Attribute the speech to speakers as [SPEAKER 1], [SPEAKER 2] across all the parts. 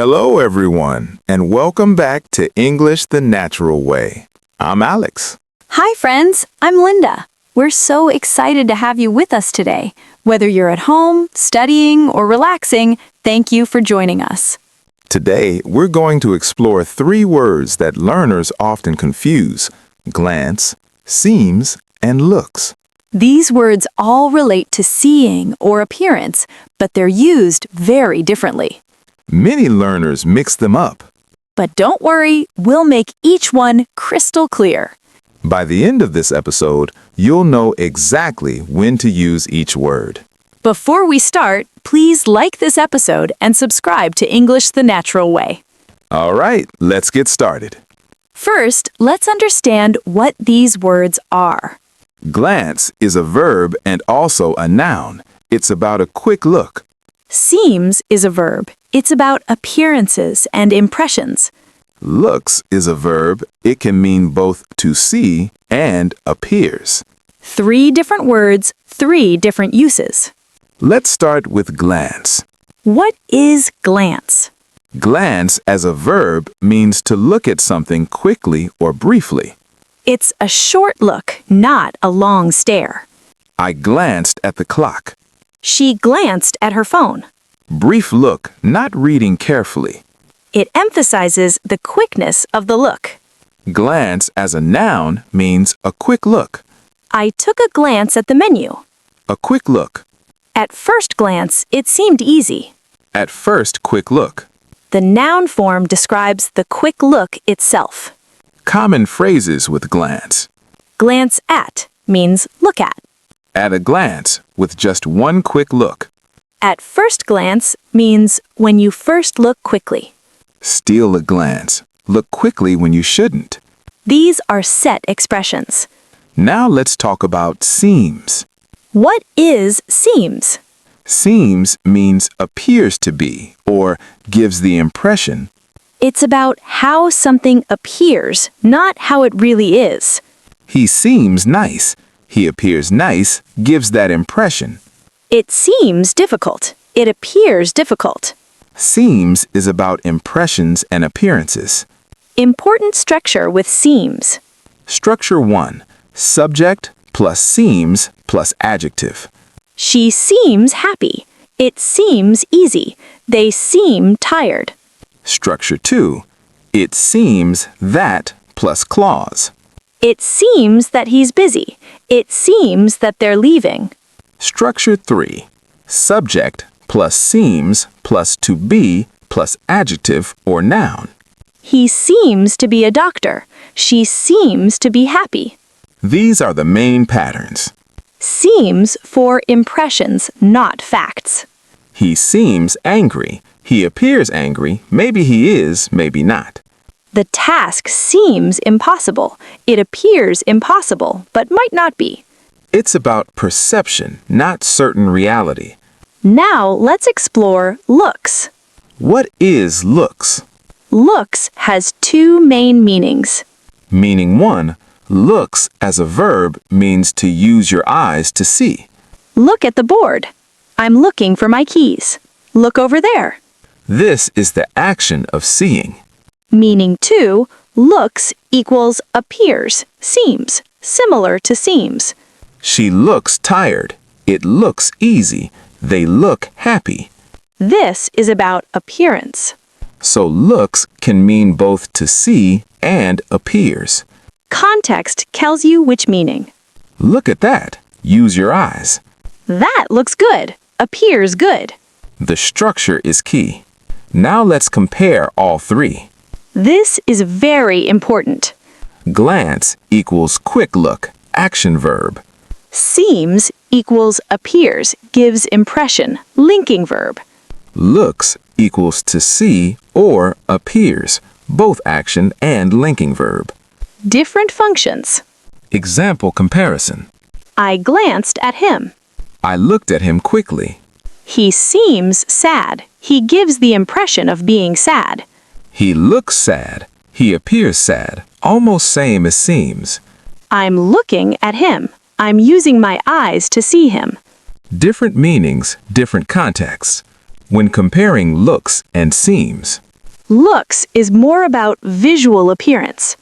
[SPEAKER 1] Hello, everyone, and welcome back to English the Natural Way. I'm Alex.
[SPEAKER 2] Hi, friends. I'm Linda. We're so excited to have you with us today. Whether you're at home, studying, or relaxing, thank you for joining us.
[SPEAKER 1] Today, we're going to explore three words that learners often confuse: glance, seems, and looks.
[SPEAKER 2] These words all relate to seeing or appearance, but they're used very differently.
[SPEAKER 1] Many learners mix them up.
[SPEAKER 2] But don't worry, we'll make each one crystal clear.
[SPEAKER 1] By the end of this episode, you'll know exactly when to use each word.
[SPEAKER 2] Before we start, please like this episode and subscribe to English the Natural Way.
[SPEAKER 1] All right, let's get started.
[SPEAKER 2] First, let's understand what these words are.
[SPEAKER 1] Glance is a verb and also a noun. It's about a quick look.
[SPEAKER 2] Seems is a verb. It's about appearances and impressions.
[SPEAKER 1] Looks is a verb. It can mean both to see and appears.
[SPEAKER 2] 3 different words, 3 different uses.
[SPEAKER 1] Let's start with glance.
[SPEAKER 2] What is glance?
[SPEAKER 1] Glance as a verb means to look at something quickly or briefly.
[SPEAKER 2] It's a short look, not a long stare.
[SPEAKER 1] I glanced at the clock.
[SPEAKER 2] She glanced at her phone.
[SPEAKER 1] Brief look, not reading carefully.
[SPEAKER 2] It emphasizes the quickness of the look.
[SPEAKER 1] Glance as a noun means a quick look.
[SPEAKER 2] I took a glance at the menu.
[SPEAKER 1] A quick look.
[SPEAKER 2] At first glance, it seemed easy.
[SPEAKER 1] At first quick look.
[SPEAKER 2] The noun form describes the quick look itself.
[SPEAKER 1] Common phrases with glance.
[SPEAKER 2] Glance at means look at.
[SPEAKER 1] At a glance, with just one quick look.
[SPEAKER 2] At first glance means when you first look quickly.
[SPEAKER 1] Steal a glance. Look quickly when you shouldn't.
[SPEAKER 2] These are set expressions.
[SPEAKER 1] Now let's talk about seems.
[SPEAKER 2] What is seems?
[SPEAKER 1] Seems means appears to be or gives the impression.
[SPEAKER 2] It's about how something appears, not how it really is.
[SPEAKER 1] He seems nice. He appears nice gives that impression.
[SPEAKER 2] It seems difficult. It appears difficult.
[SPEAKER 1] Seems is about impressions and appearances.
[SPEAKER 2] Important structure with seems.
[SPEAKER 1] Structure 1. Subject plus seems plus adjective.
[SPEAKER 2] She seems happy. It seems easy. They seem tired.
[SPEAKER 1] Structure 2. It seems that plus clause.
[SPEAKER 2] It seems that he's busy. It seems that they're leaving.
[SPEAKER 1] Structure 3. Subject plus seems plus to be plus adjective or noun.
[SPEAKER 2] He seems to be a doctor. She seems to be happy.
[SPEAKER 1] These are the main patterns.
[SPEAKER 2] Seems for impressions, not facts.
[SPEAKER 1] He seems angry. He appears angry. Maybe he is, maybe not.
[SPEAKER 2] The task seems impossible. It appears impossible, but might not be.
[SPEAKER 1] It's about perception, not certain reality.
[SPEAKER 2] Now let's explore looks.
[SPEAKER 1] What is looks?
[SPEAKER 2] Looks has 2 main meanings.
[SPEAKER 1] Meaning 1, looks as a verb means to use your eyes to see.
[SPEAKER 2] Look at the board. I'm looking for my keys. Look over there.
[SPEAKER 1] This is the action of seeing.
[SPEAKER 2] Meaning 2, looks equals appears, seems, similar to seems.
[SPEAKER 1] She looks tired. It looks easy. They look happy.
[SPEAKER 2] This is about appearance.
[SPEAKER 1] So looks can mean both to see and appears.
[SPEAKER 2] Context tells you which meaning.
[SPEAKER 1] Look at that. Use your eyes.
[SPEAKER 2] That looks good. Appears good.
[SPEAKER 1] The structure is key. Now let's compare all 3.
[SPEAKER 2] This is very important.
[SPEAKER 1] Glance equals quick look, action verb.
[SPEAKER 2] Seems equals appears, gives impression, linking verb.
[SPEAKER 1] Looks equals to see or appears, both action and linking verb.
[SPEAKER 2] Different functions.
[SPEAKER 1] Example comparison.
[SPEAKER 2] I glanced at him.
[SPEAKER 1] I looked at him quickly.
[SPEAKER 2] He seems sad. He gives the impression of being sad.
[SPEAKER 1] He looks sad. He appears sad. Almost same as seems.
[SPEAKER 2] I'm looking at him. I'm using my eyes to see him.
[SPEAKER 1] Different meanings, different contexts. When comparing looks and seems,
[SPEAKER 2] Looks is more about visual appearance.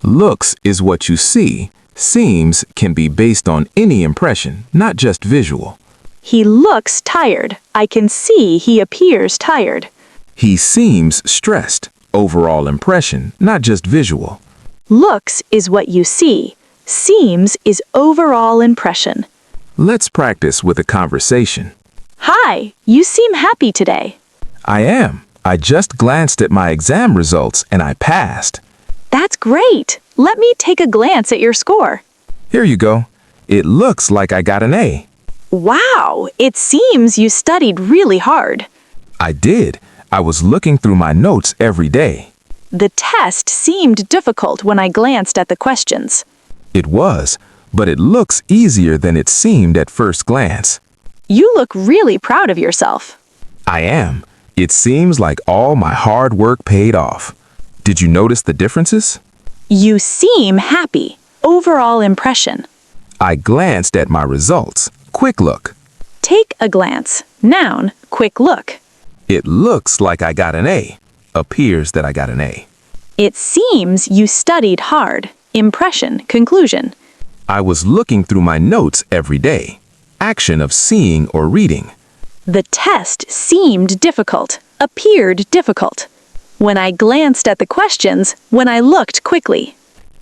[SPEAKER 1] Looks is what you see. Seems can be based on any impression, not just visual.
[SPEAKER 2] He looks tired. I can see he appears tired.
[SPEAKER 1] He seems stressed. Overall impression, not just visual.
[SPEAKER 2] Looks is what you see. Seems is overall impression.
[SPEAKER 1] Let's practice with a conversation.
[SPEAKER 2] Hi, you seem happy today.
[SPEAKER 1] I am. I just glanced at my exam results and I passed.
[SPEAKER 2] That's great. Let me take a glance at your score.
[SPEAKER 1] Here you go. It looks like I got an A.
[SPEAKER 2] Wow, it seems you studied really hard.
[SPEAKER 1] I did. I was looking through my notes every day.
[SPEAKER 2] The test seemed difficult when I glanced at the questions.
[SPEAKER 1] It was, but it looks easier than it seemed at first glance.
[SPEAKER 2] You look really proud of yourself.
[SPEAKER 1] I am. It seems like all my hard work paid off. Did you notice the differences?
[SPEAKER 2] You seem happy. Overall impression.
[SPEAKER 1] I glanced at my results. Quick look.
[SPEAKER 2] Take a glance. Noun, quick look.
[SPEAKER 1] It looks like I got an A. Appears that I got an A.
[SPEAKER 2] It seems you studied hard. Impression, conclusion.
[SPEAKER 1] I was looking through my notes every day. Action of seeing or reading.
[SPEAKER 2] The test seemed difficult. Appeared difficult. When I glanced at the questions, when I looked quickly.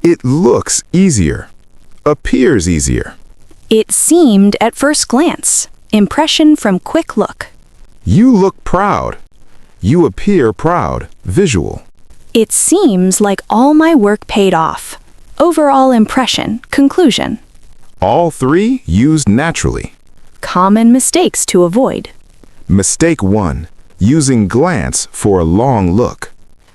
[SPEAKER 1] It looks easier. Appears easier.
[SPEAKER 2] It seemed at first glance. Impression from quick look.
[SPEAKER 1] You look proud. You appear proud. Visual.
[SPEAKER 2] It seems like all my work paid off. Overall impression, conclusion.
[SPEAKER 1] All three used naturally.
[SPEAKER 2] Common mistakes to avoid.
[SPEAKER 1] Mistake 1. Using glance for a long look.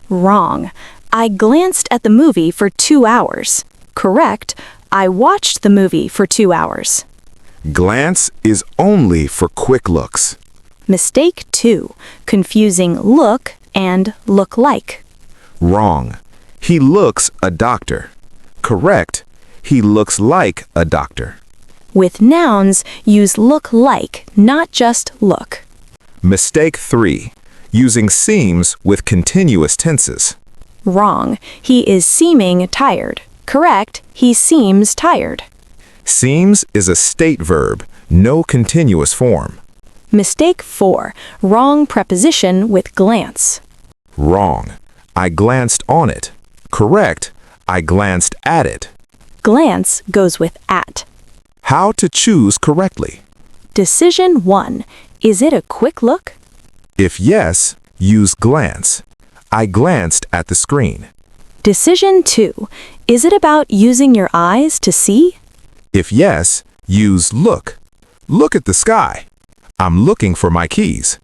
[SPEAKER 2] Wrong. I glanced at the movie for 2 hours. Correct. I watched the movie for 2 hours.
[SPEAKER 1] Glance is only for quick looks.
[SPEAKER 2] Mistake 2. Confusing look and look like.
[SPEAKER 1] Wrong. He looks a doctor. Correct. He looks like a doctor.
[SPEAKER 2] With nouns, use look like, not just look.
[SPEAKER 1] Mistake 3. Using seems with continuous tenses.
[SPEAKER 2] Wrong. He is seeming tired. Correct. He seems tired.
[SPEAKER 1] Seems is a state verb, no continuous form.
[SPEAKER 2] Mistake 4. Wrong preposition with glance.
[SPEAKER 1] Wrong. I glanced on it. Correct. I glanced at it.
[SPEAKER 2] Glance goes with at.
[SPEAKER 1] How to choose correctly.
[SPEAKER 2] Decision 1. Is it a quick look?
[SPEAKER 1] If yes, use glance. I glanced at the screen.
[SPEAKER 2] Decision 2. Is it about using your eyes to see?
[SPEAKER 1] If yes, use look. Look at the sky. I'm looking for my keys.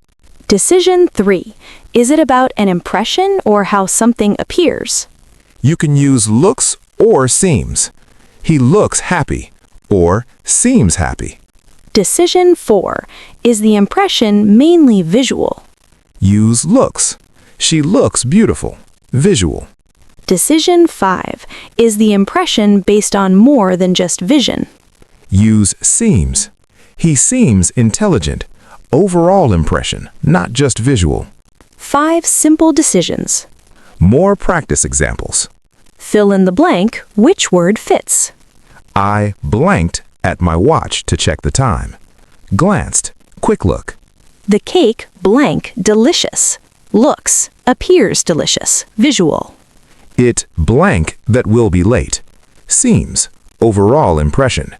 [SPEAKER 2] Decision 3. Is it about an impression or how something appears?
[SPEAKER 1] You can use looks or seems. He looks happy or seems happy.
[SPEAKER 2] Decision 4. Is the impression mainly visual?
[SPEAKER 1] Use looks. She looks beautiful. Visual.
[SPEAKER 2] Decision 5. Is the impression based on more than just vision?
[SPEAKER 1] Use seems. He seems intelligent. Overall impression, not just visual.
[SPEAKER 2] 5 simple decisions.
[SPEAKER 1] More practice examples.
[SPEAKER 2] Fill in the blank which word fits.
[SPEAKER 1] I blanked at my watch to check the time. Glanced. Quick look.
[SPEAKER 2] The cake blank delicious. Looks appears delicious. Visual.
[SPEAKER 1] It blank that will be late. Seems. Overall impression.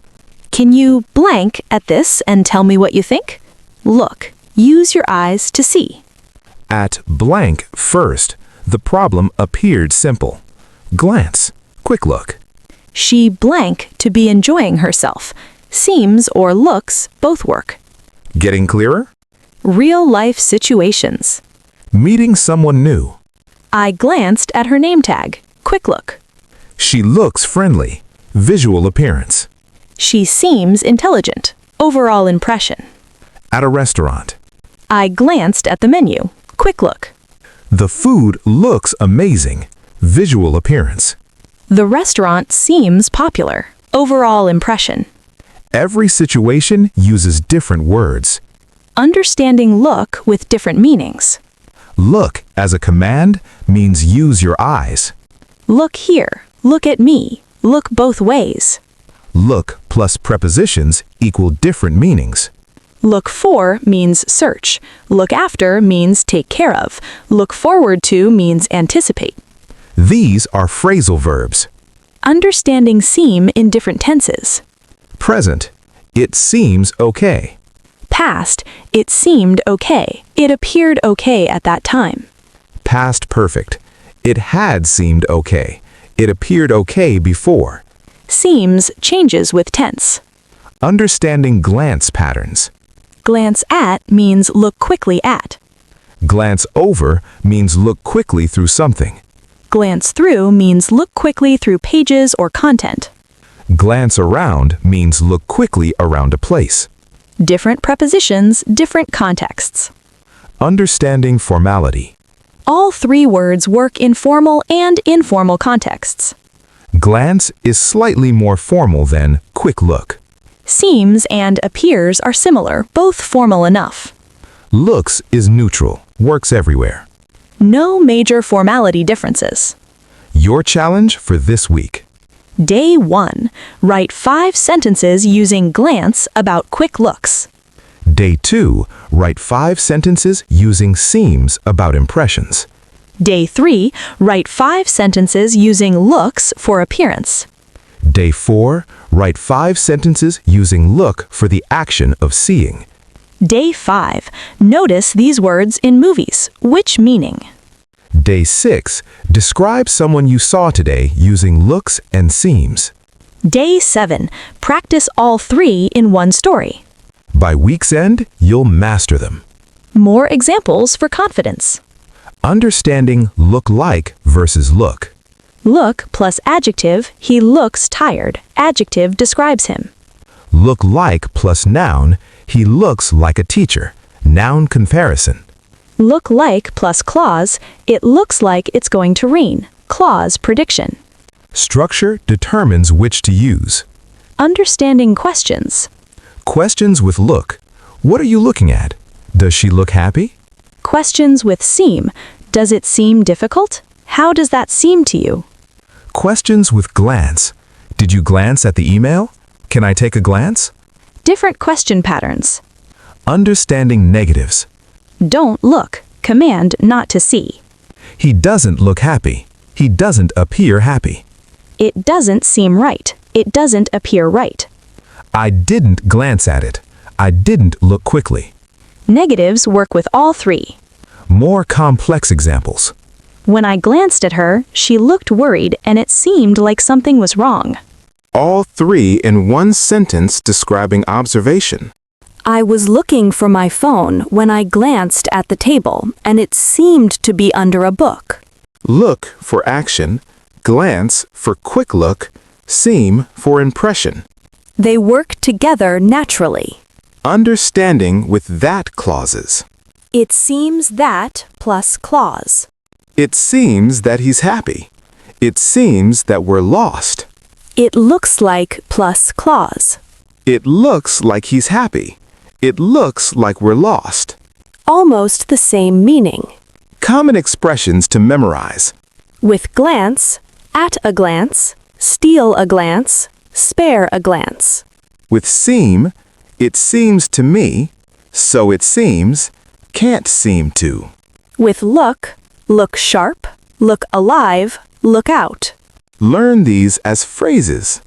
[SPEAKER 2] Can you blank at this and tell me what you think? Look. Use your eyes to see.
[SPEAKER 1] At blank first, the problem appeared simple. Glance. Quick look.
[SPEAKER 2] She blank to be enjoying herself. Seems or looks both work.
[SPEAKER 1] Getting clearer?
[SPEAKER 2] Real life situations.
[SPEAKER 1] Meeting someone new.
[SPEAKER 2] I glanced at her name tag. Quick look.
[SPEAKER 1] She looks friendly. Visual appearance.
[SPEAKER 2] She seems intelligent. Overall impression.
[SPEAKER 1] At a restaurant.
[SPEAKER 2] I glanced at the menu. Quick look.
[SPEAKER 1] The food looks amazing. Visual appearance.
[SPEAKER 2] The restaurant seems popular. Overall impression.
[SPEAKER 1] Every situation uses different words.
[SPEAKER 2] Understanding look with different meanings.
[SPEAKER 1] Look as a command means use your eyes.
[SPEAKER 2] Look here. Look at me. Look both ways.
[SPEAKER 1] Look plus prepositions equal different meanings.
[SPEAKER 2] Look for means search. Look after means take care of. Look forward to means anticipate.
[SPEAKER 1] These are phrasal verbs.
[SPEAKER 2] Understanding seem in different tenses.
[SPEAKER 1] Present, it seems okay.
[SPEAKER 2] Past, it seemed okay. It appeared okay at that time.
[SPEAKER 1] Past perfect, it had seemed okay. It appeared okay before.
[SPEAKER 2] Seems changes with tense.
[SPEAKER 1] Understanding glance patterns.
[SPEAKER 2] Glance at means look quickly at.
[SPEAKER 1] Glance over means look quickly through something.
[SPEAKER 2] Glance through means look quickly through pages or content.
[SPEAKER 1] Glance around means look quickly around a place.
[SPEAKER 2] Different prepositions, different contexts.
[SPEAKER 1] Understanding formality.
[SPEAKER 2] All three words work in formal and informal contexts.
[SPEAKER 1] Glance is slightly more formal than quick look.
[SPEAKER 2] Seems and appears are similar, both formal enough.
[SPEAKER 1] Looks is neutral, works everywhere.
[SPEAKER 2] No major formality differences.
[SPEAKER 1] Your challenge for this week.
[SPEAKER 2] Day 1. Write 5 sentences using glance about quick looks.
[SPEAKER 1] Day 2, write 5 sentences using seems about impressions.
[SPEAKER 2] Day 3. Write 5 sentences using looks for appearance.
[SPEAKER 1] Day 4, write 5 sentences using look for the action of seeing.
[SPEAKER 2] Day 5. Notice these words in movies. Which meaning?
[SPEAKER 1] Day 6, describe someone you saw today using looks and seems.
[SPEAKER 2] Day 7. Practice all 3 in one story.
[SPEAKER 1] By week's end, you'll master them.
[SPEAKER 2] More examples for confidence.
[SPEAKER 1] Understanding look like versus look.
[SPEAKER 2] Look plus adjective, he looks tired. Adjective describes him.
[SPEAKER 1] Look like plus noun, he looks like a teacher. Noun comparison.
[SPEAKER 2] Look like plus clause, it looks like it's going to rain. Clause prediction.
[SPEAKER 1] Structure determines which to use.
[SPEAKER 2] Understanding questions.
[SPEAKER 1] Questions with look. What are you looking at? Does she look happy?
[SPEAKER 2] Questions with seem. Does it seem difficult? How does that seem to you?
[SPEAKER 1] Questions with glance. Did you glance at the email? Can I take a glance?
[SPEAKER 2] Different question patterns.
[SPEAKER 1] Understanding negatives.
[SPEAKER 2] Don't look. Command not to see.
[SPEAKER 1] He doesn't look happy. He doesn't appear happy.
[SPEAKER 2] It doesn't seem right. It doesn't appear right.
[SPEAKER 1] I didn't glance at it. I didn't look quickly.
[SPEAKER 2] Negatives work with all 3.
[SPEAKER 1] More complex examples.
[SPEAKER 2] When I glanced at her, she looked worried and it seemed like something was wrong.
[SPEAKER 1] All 3 in one sentence describing observation.
[SPEAKER 2] I was looking for my phone when I glanced at the table, and it seemed to be under a book.
[SPEAKER 1] Look for action, glance for quick look, seem for impression.
[SPEAKER 2] They work together naturally.
[SPEAKER 1] Understanding with that clauses.
[SPEAKER 2] It seems that plus clause.
[SPEAKER 1] It seems that he's happy. It seems that we're lost.
[SPEAKER 2] It looks like plus clause.
[SPEAKER 1] It looks like he's happy. It looks like we're lost.
[SPEAKER 2] Almost the same meaning.
[SPEAKER 1] Common expressions to memorize.
[SPEAKER 2] With glance, at a glance, steal a glance, spare a glance.
[SPEAKER 1] With seem, it seems to me, so it seems, can't seem to.
[SPEAKER 2] With look sharp, look alive, look out.
[SPEAKER 1] Learn these as phrases.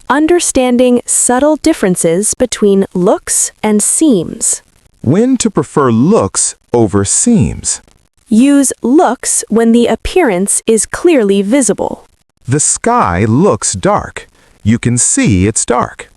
[SPEAKER 2] Understanding subtle differences between looks and seems.
[SPEAKER 1] When to prefer looks over seems.
[SPEAKER 2] Use looks when the appearance is clearly visible.
[SPEAKER 1] The sky looks dark. You can see it's dark.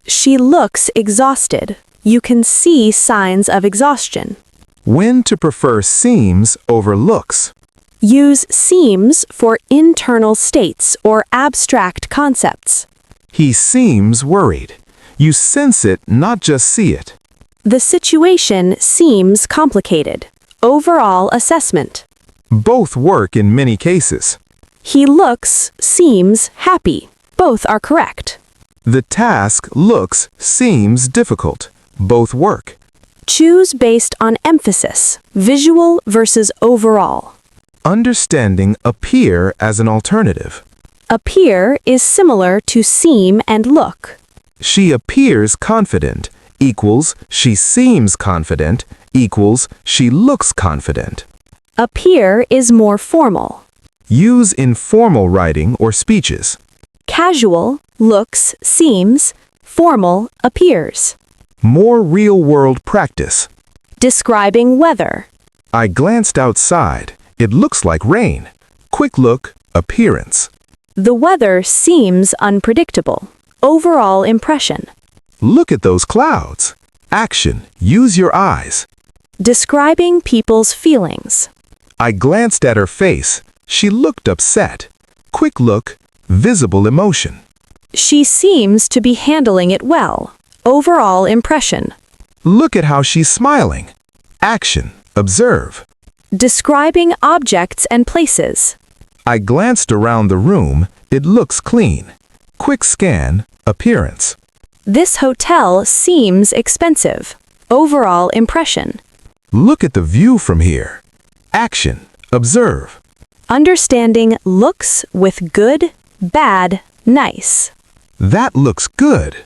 [SPEAKER 2] She looks exhausted. You can see signs of exhaustion.
[SPEAKER 1] When to prefer seems over looks.
[SPEAKER 2] Use seems for internal states or abstract concepts.
[SPEAKER 1] He seems worried. You sense it, not just see it.
[SPEAKER 2] The situation seems complicated. Overall assessment.
[SPEAKER 1] Both work in many cases.
[SPEAKER 2] He looks, seems happy. Both are correct.
[SPEAKER 1] The task looks, seems difficult. Both work.
[SPEAKER 2] Choose based on emphasis, visual versus overall.
[SPEAKER 1] Understanding appear as an alternative.
[SPEAKER 2] Appear is similar to seem and look.
[SPEAKER 1] She appears confident equals she seems confident equals she looks confident.
[SPEAKER 2] Appear is more formal.
[SPEAKER 1] Use in formal writing or speeches.
[SPEAKER 2] Casual, looks, seems. Formal, appears.
[SPEAKER 1] More real-world practice.
[SPEAKER 2] Describing weather.
[SPEAKER 1] I glanced outside. It looks like rain. Quick look, appearance.
[SPEAKER 2] The weather seems unpredictable. Overall impression.
[SPEAKER 1] Look at those clouds. Action, use your eyes.
[SPEAKER 2] Describing people's feelings.
[SPEAKER 1] I glanced at her face. She looked upset. Quick look, visible emotion.
[SPEAKER 2] She seems to be handling it well. Overall impression.
[SPEAKER 1] Look at how she's smiling. Action, observe.
[SPEAKER 2] Describing objects and places.
[SPEAKER 1] I glanced around the room. It looks clean. Quick scan, appearance.
[SPEAKER 2] This hotel seems expensive. Overall impression.
[SPEAKER 1] Look at the view from here. Action, observe.
[SPEAKER 2] Understanding looks with good, bad, nice.
[SPEAKER 1] That looks good.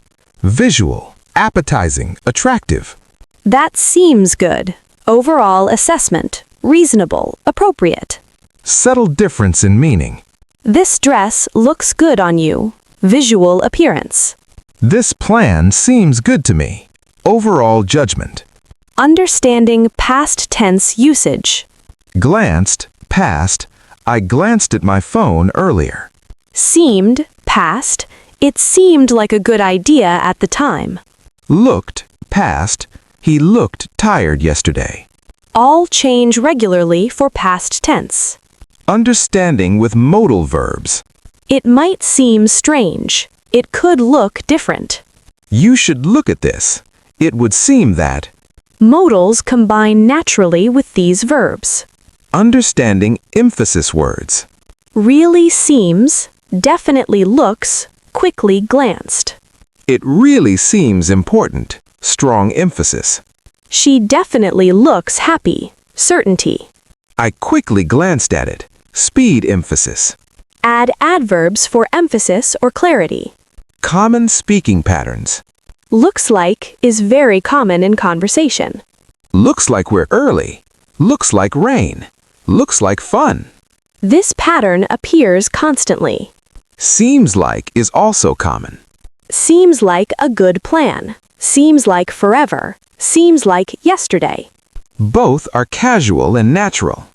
[SPEAKER 1] Visual, appetizing, attractive.
[SPEAKER 2] That seems good. Overall assessment. Reasonable, appropriate.
[SPEAKER 1] Subtle difference in meaning.
[SPEAKER 2] This dress looks good on you. Visual appearance.
[SPEAKER 1] This plan seems good to me. Overall judgment.
[SPEAKER 2] Understanding past tense usage.
[SPEAKER 1] Glanced, past. I glanced at my phone earlier.
[SPEAKER 2] Seemed, past. It seemed like a good idea at the time.
[SPEAKER 1] Looked, past. He looked tired yesterday.
[SPEAKER 2] All change regularly for past tense.
[SPEAKER 1] Understanding with modal verbs.
[SPEAKER 2] It might seem strange. It could look different.
[SPEAKER 1] You should look at this. It would seem that.
[SPEAKER 2] Modals combine naturally with these verbs.
[SPEAKER 1] Understanding emphasis words.
[SPEAKER 2] Really seems, definitely looks, quickly glanced.
[SPEAKER 1] It really seems important. Strong emphasis.
[SPEAKER 2] She definitely looks happy. Certainty.
[SPEAKER 1] I quickly glanced at it. Speed emphasis.
[SPEAKER 2] Add adverbs for emphasis or clarity.
[SPEAKER 1] Common speaking patterns.
[SPEAKER 2] Looks like is very common in conversation.
[SPEAKER 1] Looks like we're early. Looks like rain. Looks like fun.
[SPEAKER 2] This pattern appears constantly.
[SPEAKER 1] Seems like is also common.
[SPEAKER 2] Seems like a good plan. Seems like forever. Seems like yesterday.
[SPEAKER 1] Both are casual and natural.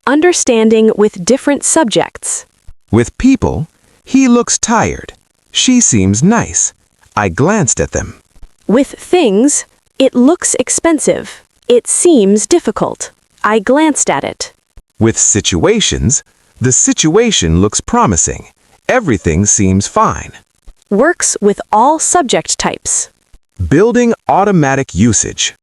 [SPEAKER 2] Understanding with different subjects.
[SPEAKER 1] With people, he looks tired. She seems nice. I glanced at them.
[SPEAKER 2] With things, it looks expensive. It seems difficult. I glanced at it.
[SPEAKER 1] With situations, the situation looks promising. Everything seems fine.
[SPEAKER 2] Works with all subject types.
[SPEAKER 1] Building automatic usage.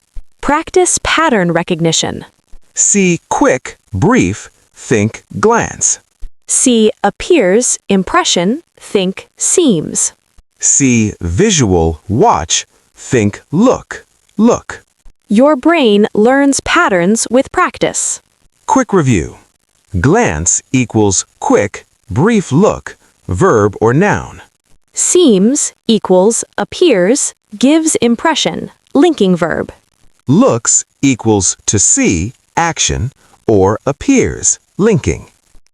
[SPEAKER 2] Practice pattern recognition.
[SPEAKER 1] See quick, brief, think, glance.
[SPEAKER 2] See appears, impression, think, seems.
[SPEAKER 1] See visual, watch, think, look, look.
[SPEAKER 2] Your brain learns patterns with practice.
[SPEAKER 1] Quick review. Glance equals quick, brief look, verb or noun.
[SPEAKER 2] Seems equals appears, gives impression, linking verb.
[SPEAKER 1] Looks equals to see, action, or appears, linking.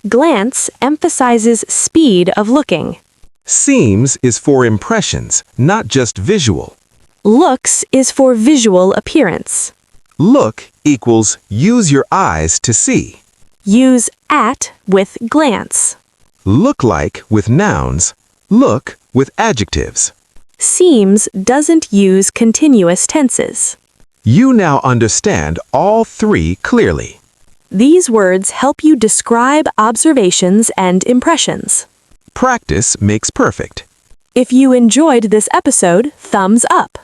[SPEAKER 2] Glance emphasizes speed of looking.
[SPEAKER 1] Seems is for impressions, not just visual.
[SPEAKER 2] Looks is for visual appearance.
[SPEAKER 1] Look equals use your eyes to see.
[SPEAKER 2] Use at with glance.
[SPEAKER 1] Look like with nouns. Look with adjectives.
[SPEAKER 2] Seems doesn't use continuous tenses.
[SPEAKER 1] You now understand all three clearly.
[SPEAKER 2] These words help you describe observations and impressions.
[SPEAKER 1] Practice makes perfect.
[SPEAKER 2] If you enjoyed this episode, thumbs up.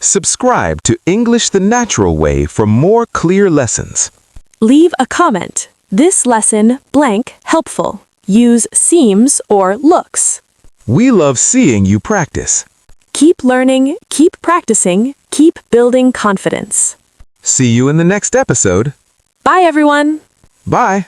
[SPEAKER 1] Subscribe to English the Natural Way for more clear lessons.
[SPEAKER 2] Leave a comment. This lesson, blank, helpful. Use seems or looks.
[SPEAKER 1] We love seeing you practice.
[SPEAKER 2] Keep learning, keep practicing, keep building confidence.
[SPEAKER 3] See you in the next episode.
[SPEAKER 4] Bye, everyone.
[SPEAKER 3] Bye.